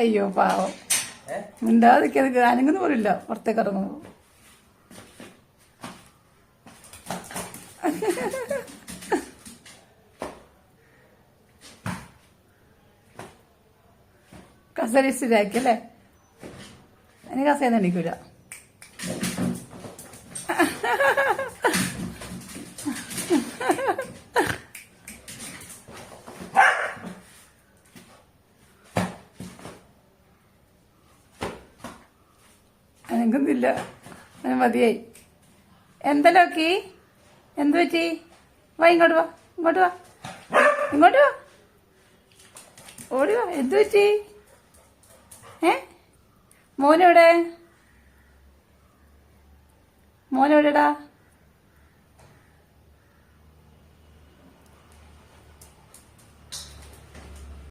അയ്യോ പാവം മിണ്ടാതിരിക്കാതെ അനങ്ങുന്ന പോലില്ല പുറത്തേക്ക് ഇറങ്ങുന്നു. കസേര സ്ഥിരാക്കി അല്ലേ? എനിക്ക് കസേര എണീക്കൂല. അനങ്ങുന്നില്ല. മതിയായി. എന്താ ലോക്കി? എന്ത് പറ്റി? വാ ഇങ്ങോട്ട് വാ, ഇങ്ങോട്ട് വാ, ഇങ്ങോട്ട് വാ, ഓടി വാ. എന്ത് പറ്റി? മോനെവിടെ? മോനെവിടെടാ?